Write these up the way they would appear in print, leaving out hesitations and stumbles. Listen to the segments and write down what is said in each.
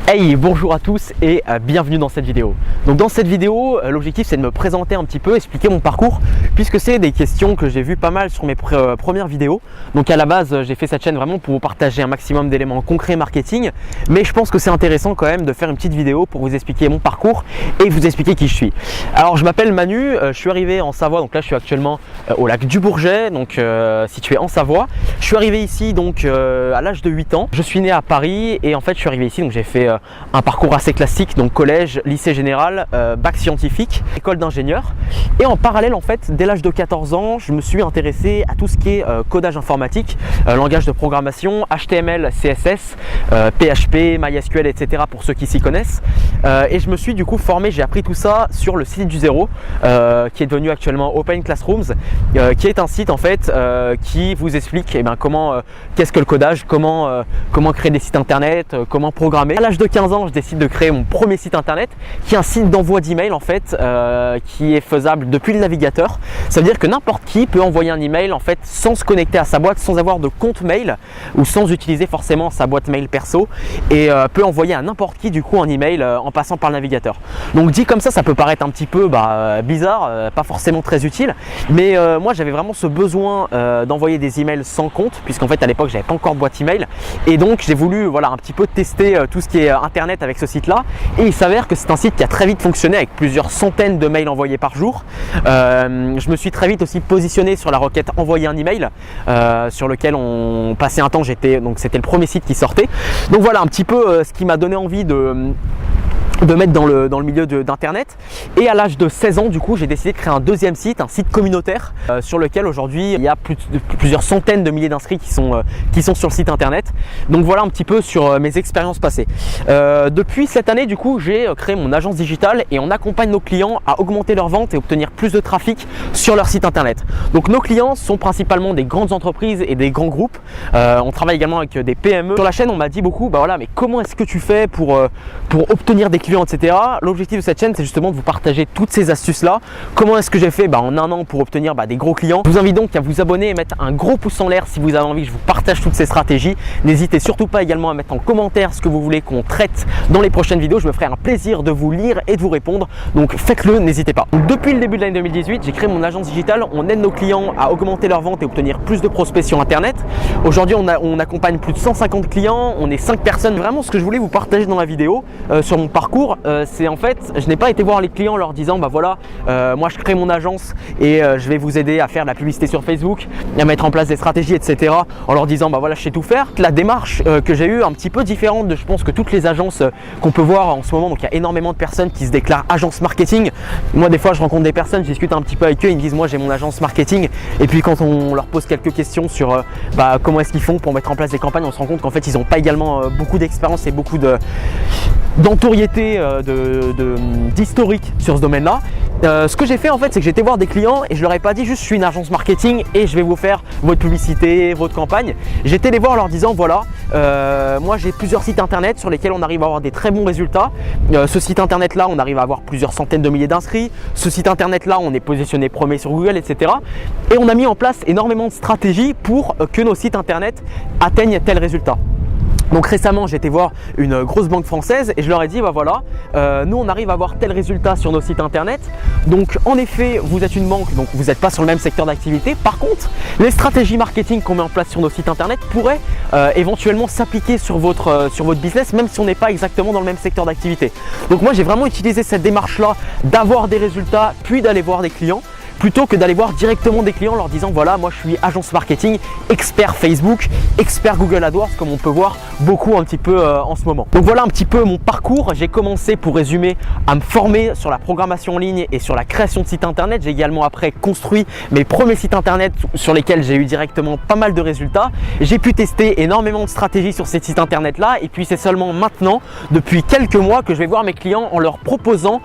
Hey, bonjour à tous et bienvenue dans cette vidéo. Donc dans cette vidéo, l'objectif c'est de me présenter un petit peu, expliquer mon parcours, puisque c'est des questions que j'ai vues pas mal sur mes premières vidéos. Donc à la base, j'ai fait cette chaîne vraiment pour vous partager un maximum d'éléments concrets marketing, mais je pense que c'est intéressant quand même de faire une petite vidéo pour vous expliquer mon parcours et vous expliquer qui je suis. Alors je m'appelle Manu, je suis arrivé en Savoie, donc là je suis actuellement au lac du Bourget, donc situé en Savoie. Je suis arrivé ici donc à l'âge de 8 ans. Je suis né à Paris et en fait je suis arrivé ici, donc j'ai fait un parcours assez classique, donc collège, lycée général, bac scientifique, école d'ingénieur. Et en parallèle, en fait, dès l'âge de 14 ans, je me suis intéressé à tout ce qui est codage informatique, langage de programmation, HTML, CSS, PHP, MySQL, etc. pour ceux qui s'y connaissent. Et je me suis du coup formé, j'ai appris tout ça sur le site du Zéro, qui est devenu actuellement Open Classrooms, qui est un site en fait qui vous explique comment, qu'est-ce que le codage, comment créer des sites internet, comment programmer. À l'âge de 15 ans, je décide de créer mon premier site internet qui est un site d'envoi d'email en fait qui est faisable depuis le navigateur. Ça veut dire que n'importe qui peut envoyer un email en fait sans se connecter à sa boîte, sans avoir de compte mail ou sans utiliser forcément sa boîte mail perso et peut envoyer à n'importe qui du coup un email en passant par le navigateur. Donc dit comme ça peut paraître un petit peu bizarre, pas forcément très utile, mais moi j'avais vraiment ce besoin d'envoyer des emails sans compte, puisqu'en fait à l'époque j'avais pas encore boîte email et donc j'ai voulu un petit peu tester tout ce qui est internet avec ce site là, et il s'avère que c'est un site qui a très vite fonctionné avec plusieurs centaines de mails envoyés par jour. Je me suis très vite aussi positionné sur la requête envoyer un email sur lequel on passait un temps, donc c'était le premier site qui sortait. Donc voilà un petit peu ce qui m'a donné envie de mettre dans le milieu d'internet. Et à l'âge de 16 ans du coup j'ai décidé de créer un deuxième site, un site communautaire sur lequel aujourd'hui il y a plusieurs centaines de milliers d'inscrits qui sont sur le site internet. Donc voilà un petit peu sur mes expériences passées. Depuis cette année du coup j'ai créé mon agence digitale et on accompagne nos clients à augmenter leurs ventes et obtenir plus de trafic sur leur site internet. Donc nos clients sont principalement des grandes entreprises et des grands groupes. On travaille également avec des PME. Sur la chaîne on m'a dit beaucoup mais comment est-ce que tu fais pour obtenir des clients, etc. L'objectif de cette chaîne c'est justement de vous partager toutes ces astuces là. Comment est-ce que j'ai fait en un an pour obtenir des gros clients. Je vous invite donc à vous abonner et mettre un gros pouce en l'air si vous avez envie que je vous partage toutes ces stratégies. N'hésitez surtout pas également à mettre en commentaire ce que vous voulez qu'on traite dans les prochaines vidéos. Je me ferai un plaisir de vous lire et de vous répondre, donc faites-le, n'hésitez pas. Donc, depuis le début de l'année 2018 j'ai créé mon agence digitale. On aide nos clients à augmenter leurs ventes et obtenir plus de prospects sur internet. Aujourd'hui on accompagne plus de 150 clients, on est 5 personnes. Vraiment ce que je voulais vous partager dans la vidéo sur mon parcours, c'est en fait je n'ai pas été voir les clients en leur disant moi je crée mon agence et je vais vous aider à faire de la publicité sur Facebook, à mettre en place des stratégies, etc. en leur disant je sais tout faire. La démarche que j'ai eue un petit peu différente de je pense que toutes les agences qu'on peut voir en ce moment. Donc il y a énormément de personnes qui se déclarent agence marketing. Moi des fois je rencontre des personnes, je discute un petit peu avec eux, ils me disent moi j'ai mon agence marketing, et puis quand on leur pose quelques questions sur comment est-ce qu'ils font pour mettre en place des campagnes, on se rend compte qu'en fait ils n'ont pas également beaucoup d'expérience et beaucoup d'entoriété, d'historique sur ce domaine-là. Ce que j'ai fait en fait, c'est que j'ai été voir des clients et je leur ai pas dit juste je suis une agence marketing et je vais vous faire votre publicité, votre campagne. J'ai été les voir en leur disant moi j'ai plusieurs sites internet sur lesquels on arrive à avoir des très bons résultats. Ce site internet là on arrive à avoir plusieurs centaines de milliers d'inscrits. Ce site internet là on est positionné premier sur Google, etc. Et on a mis en place énormément de stratégies pour que nos sites internet atteignent tel résultat. Donc récemment j'ai été voir une grosse banque française et je leur ai dit nous on arrive à avoir tel résultat sur nos sites internet. Donc en effet vous êtes une banque, donc vous n'êtes pas sur le même secteur d'activité. Par contre les stratégies marketing qu'on met en place sur nos sites internet pourraient éventuellement s'appliquer sur votre business, même si on n'est pas exactement dans le même secteur d'activité. Donc moi j'ai vraiment utilisé cette démarche là d'avoir des résultats puis d'aller voir des clients, plutôt que d'aller voir directement des clients en leur disant moi je suis agence marketing, expert Facebook, expert Google AdWords, comme on peut voir beaucoup un petit peu en ce moment. Donc voilà un petit peu mon parcours. J'ai commencé, pour résumer, à me former sur la programmation en ligne et sur la création de sites internet. J'ai également après construit mes premiers sites internet sur lesquels j'ai eu directement pas mal de résultats. J'ai pu tester énormément de stratégies sur ces sites internet là, et puis c'est seulement maintenant, depuis quelques mois, que je vais voir mes clients en leur proposant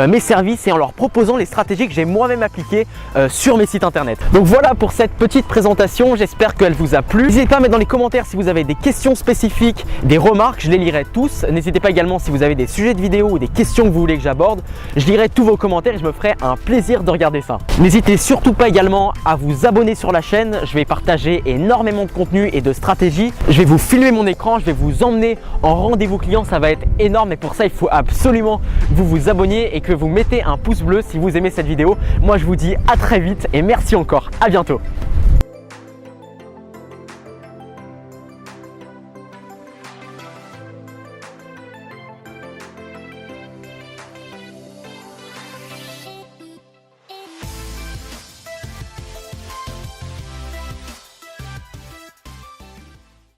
mes services et en leur proposant les stratégies que j'ai moi-même appliquées sur mes sites internet. Donc voilà pour cette petite présentation, j'espère qu'elle vous a plu. N'hésitez pas à mettre dans les commentaires si vous avez des questions spécifiques, des remarques, je les lirai tous. N'hésitez pas également si vous avez des sujets de vidéos ou des questions que vous voulez que j'aborde, je lirai tous vos commentaires et je me ferai un plaisir de regarder ça. N'hésitez surtout pas également à vous abonner sur la chaîne, je vais partager énormément de contenu et de stratégies. Je vais vous filmer mon écran, je vais vous emmener en rendez-vous client, ça va être énorme et pour ça il faut absolument que vous vous abonniez et que vous mettez un pouce bleu si vous aimez cette vidéo. Moi je vous dis à très vite et merci encore, à bientôt.